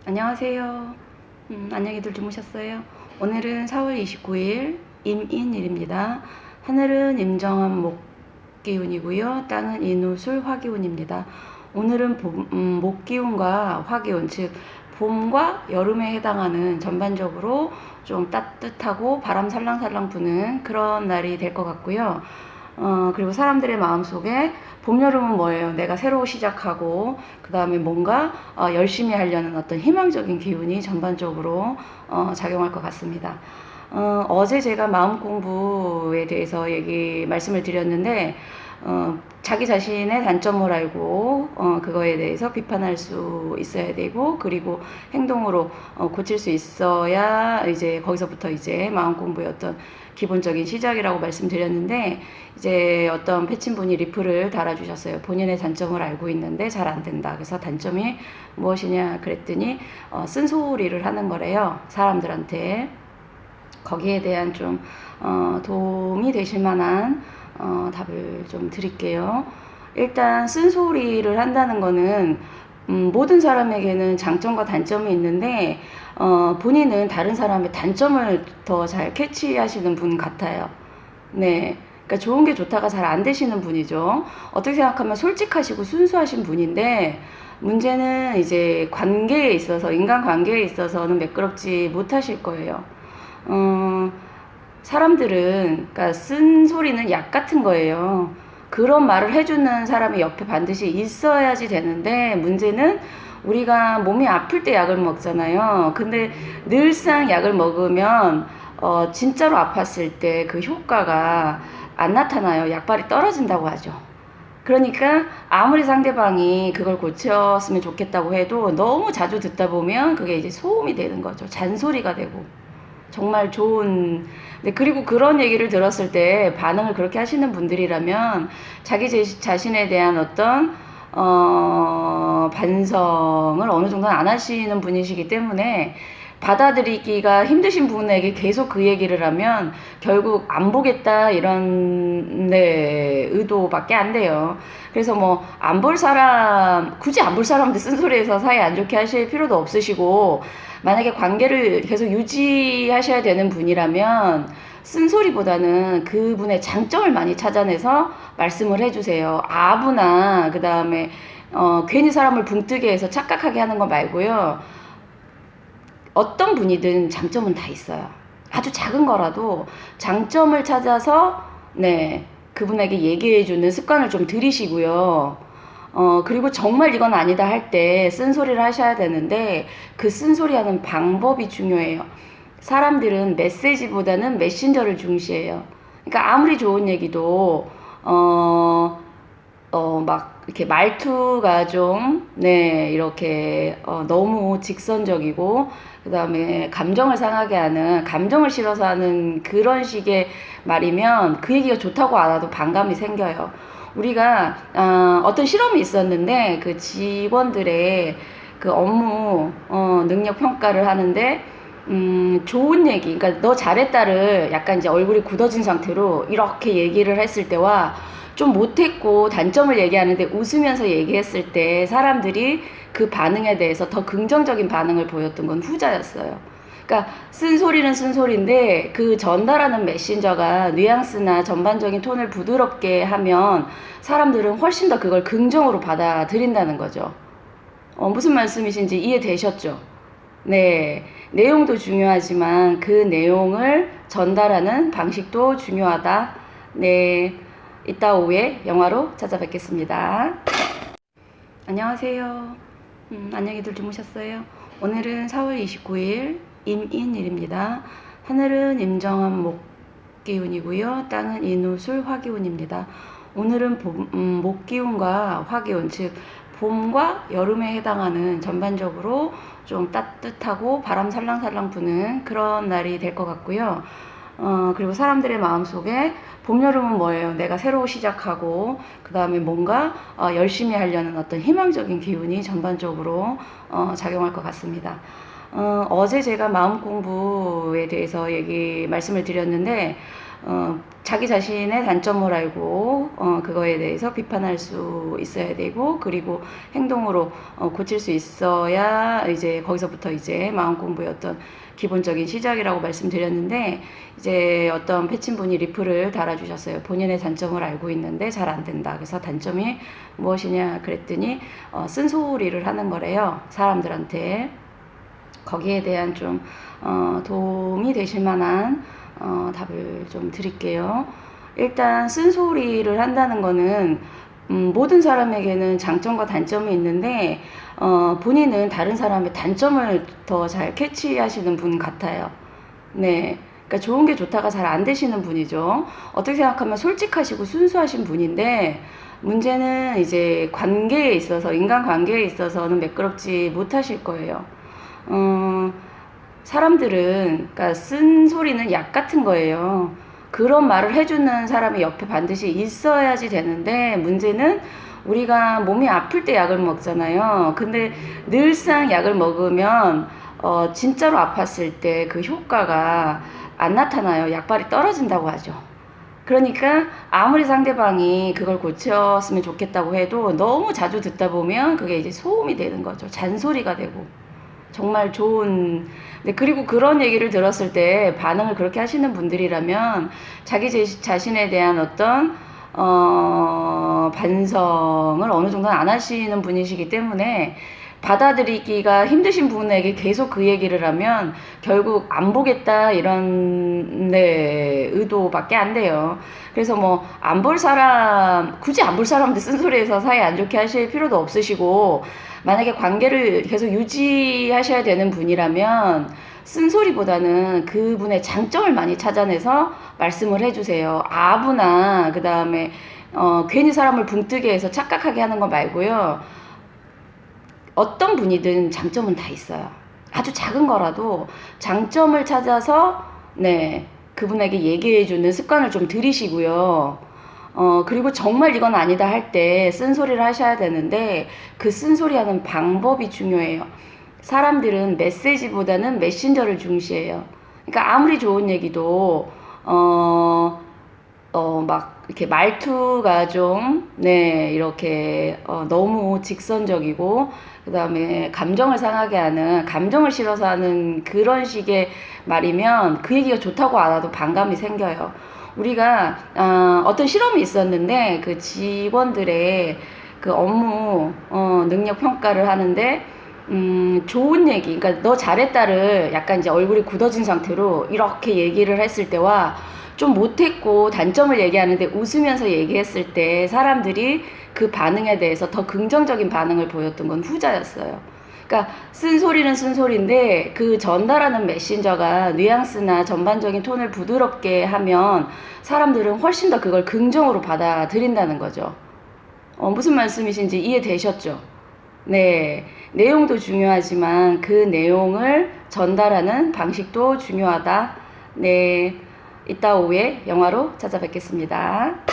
안녕하세요. 안녕히들 주무셨어요? 오늘은 4월 29일 임인일입니다. 하늘은 임정한 목기운이고요. 땅은 인우술 화기운입니다. 오늘은 목기운과 화기운, 즉 봄과 여름에 해당하는 전반적으로 좀 따뜻하고 바람 살랑살랑 부는 그런 날이 될 것 같고요. 그리고 사람들의 마음속에 봄, 여름은 뭐예요? 내가 새로 시작하고 그 다음에 뭔가 열심히 하려는 어떤 희망적인 기운이 전반적으로 작용할 것 같습니다. 어제 제가 마음 공부에 대해서 말씀을 드렸는데 자기 자신의 단점을 알고 그거에 대해서 비판할 수 있어야 되고, 그리고 행동으로 고칠 수 있어야 이제 거기서부터 이제 마음 공부의 어떤 기본적인 시작이라고 말씀드렸는데, 이제 어떤 패친분이 리플을 달아주셨어요. 본인의 단점을 알고 있는데 잘 안 된다. 그래서 단점이 무엇이냐 그랬더니 쓴소리를 하는 거래요, 사람들한테. 거기에 대한 좀 도움이 되실 만한 답을 좀 드릴게요. 일단 쓴소리를 한다는 거는 모든 사람에게는 장점과 단점이 있는데 본인은 다른 사람의 단점을 더 잘 캐치하시는 분 같아요. 네. 그러니까 좋은 게 좋다가 잘 안 되시는 분이죠. 어떻게 생각하면 솔직하시고 순수하신 분인데, 문제는 이제 관계에 있어서, 인간 관계에 있어서는 매끄럽지 못하실 거예요. 사람들은, 그러니까 쓴소리는 약 같은 거예요. 그런 말을 해주는 사람이 옆에 반드시 있어야지 되는데, 문제는 우리가 몸이 아플 때 약을 먹잖아요. 근데 늘상 약을 먹으면 진짜로 아팠을 때 그 효과가 안 나타나요. 약발이 떨어진다고 하죠. 그러니까 아무리 상대방이 그걸 고쳤으면 좋겠다고 해도 너무 자주 듣다 보면 그게 이제 소음이 되는 거죠. 잔소리가 되고. 정말 좋은, 네, 그리고 그런 얘기를 들었을 때 반응을 그렇게 하시는 분들이라면 자기 자신에 대한 어떤 반성을 어느 정도는 안 하시는 분이시기 때문에, 받아들이기가 힘드신 분에게 계속 그 얘기를 하면 결국 안 보겠다 이런 의도밖에 안 돼요. 그래서 뭐 안 볼 사람, 굳이 안 볼 사람한테 쓴소리해서 사이 안 좋게 하실 필요도 없으시고, 만약에 관계를 계속 유지하셔야 되는 분이라면 쓴소리보다는 그분의 장점을 많이 찾아내서 말씀을 해주세요. 아부나 그 다음에 괜히 사람을 붕뜨게 해서 착각하게 하는 거 말고요. 어떤 분이든 장점은 다 있어요. 아주 작은 거라도 장점을 찾아서 그분에게 얘기해주는 습관을 좀 들이시고요. 그리고 정말 이건 아니다 할 때 쓴소리를 하셔야 되는데, 그 쓴소리 하는 방법이 중요해요. 사람들은 메시지보다는 메신저를 중시해요. 그러니까 아무리 좋은 얘기도 막 이렇게 말투가 좀 이렇게 너무 직선적이고, 그 다음에 감정을 상하게 하는, 감정을 실어서 하는 그런 식의 말이면 그 얘기가 좋다고 알아도 반감이 생겨요. 우리가 어떤 실험이 있었는데, 그 직원들의 그 업무 능력 평가를 하는데, 좋은 얘기, 그러니까 너 잘했다를 약간 이제 얼굴이 굳어진 상태로 이렇게 얘기를 했을 때와, 좀 못했고 단점을 얘기하는데 웃으면서 얘기했을 때 사람들이 그 반응에 대해서 더 긍정적인 반응을 보였던 건 후자였어요. 그러니까 쓴소리는 쓴소리인데 그 전달하는 메신저가 뉘앙스나 전반적인 톤을 부드럽게 하면 사람들은 훨씬 더 그걸 긍정으로 받아들인다는 거죠. 무슨 말씀이신지 이해되셨죠? 네. 내용도 중요하지만 그 내용을 전달하는 방식도 중요하다. 네. 이따 오후에 영화로 찾아뵙겠습니다. 안녕하세요. 안녕히들 주무셨어요? 오늘은 4월 29일 임인일입니다. 하늘은 임정한 목기운이고요. 땅은 인우술 화기운입니다. 오늘은 목기운과 화기운, 즉 봄과 여름에 해당하는 전반적으로 좀 따뜻하고 바람 살랑살랑 부는 그런 날이 될 것 같고요. 그리고 사람들의 마음속에 봄, 여름은 뭐예요? 내가 새로 시작하고 그 다음에 뭔가 열심히 하려는 어떤 희망적인 기운이 전반적으로 작용할 것 같습니다. 어제 제가 마음 공부에 대해서 말씀을 드렸는데, 자기 자신의 단점을 알고, 그거에 대해서 비판할 수 있어야 되고, 그리고 행동으로 고칠 수 있어야 이제 거기서부터 이제 마음 공부의 어떤 기본적인 시작이라고 말씀드렸는데, 이제 어떤 패친분이 리플을 달아주셨어요. 본인의 단점을 알고 있는데 잘 안 된다. 그래서 단점이 무엇이냐 그랬더니, 쓴소리를 하는 거래요. 사람들한테. 거기에 대한 좀 도움이 되실 만한 답을 좀 드릴게요. 일단 쓴소리를 한다는 거는 모든 사람에게는 장점과 단점이 있는데 본인은 다른 사람의 단점을 더 잘 캐치하시는 분 같아요. 네. 그러니까 좋은 게 좋다가 잘 안 되시는 분이죠. 어떻게 생각하면 솔직하시고 순수하신 분인데 문제는 이제 관계에 있어서, 인간관계에 있어서는 매끄럽지 못하실 거예요. 사람들은, 그러니까 쓴소리는 약 같은 거예요. 그런 말을 해주는 사람이 옆에 반드시 있어야지 되는데, 문제는 우리가 몸이 아플 때 약을 먹잖아요. 근데 늘상 약을 먹으면 진짜로 아팠을 때 그 효과가 안 나타나요. 약발이 떨어진다고 하죠. 그러니까 아무리 상대방이 그걸 고쳤으면 좋겠다고 해도 너무 자주 듣다 보면 그게 이제 소음이 되는 거죠. 잔소리가 되고. 정말 좋은, 네, 그리고 그런 얘기를 들었을 때 반응을 그렇게 하시는 분들이라면 자기 자신에 대한 어떤 반성을 어느 정도는 안 하시는 분이시기 때문에 받아들이기가 힘드신 분에게 계속 그 얘기를 하면 결국 안 보겠다 이런 의도밖에 안 돼요. 그래서 뭐 안 볼 사람, 굳이 안 볼 사람한테 쓴소리해서 사이 안 좋게 하실 필요도 없으시고, 만약에 관계를 계속 유지하셔야 되는 분이라면 쓴소리보다는 그분의 장점을 많이 찾아내서 말씀을 해주세요. 아부나 그 다음에 괜히 사람을 붕뜨게 해서 착각하게 하는 거 말고요. 어떤 분이든 장점은 다 있어요. 아주 작은 거라도 장점을 찾아서 그분에게 얘기해주는 습관을 좀 들이시고요. 그리고 정말 이건 아니다 할 때 쓴소리를 하셔야 되는데 그 쓴소리하는 방법이 중요해요. 사람들은 메시지보다는 메신저를 중시해요. 그러니까 아무리 좋은 얘기도 막 이렇게 말투가 좀 이렇게 너무 직선적이고 그 다음에 감정을 상하게 하는, 감정을 실어서 하는 그런 식의 말이면 그 얘기가 좋다고 알아도 반감이 생겨요. 우리가 어떤 실험이 있었는데 그 직원들의 그 업무 능력 평가를 하는데 좋은 얘기, 그러니까 너 잘했다를 약간 이제 얼굴이 굳어진 상태로 이렇게 얘기를 했을 때와 좀 못했고 단점을 얘기하는데 웃으면서 얘기했을 때 사람들이 그 반응에 대해서 더 긍정적인 반응을 보였던 건 후자였어요. 그러니까 쓴소리는 쓴소리인데 그 전달하는 메신저가 뉘앙스나 전반적인 톤을 부드럽게 하면 사람들은 훨씬 더 그걸 긍정으로 받아들인다는 거죠. 무슨 말씀이신지 이해되셨죠? 네. 내용도 중요하지만 그 내용을 전달하는 방식도 중요하다. 네. 이따 오후에 영화로 찾아뵙겠습니다.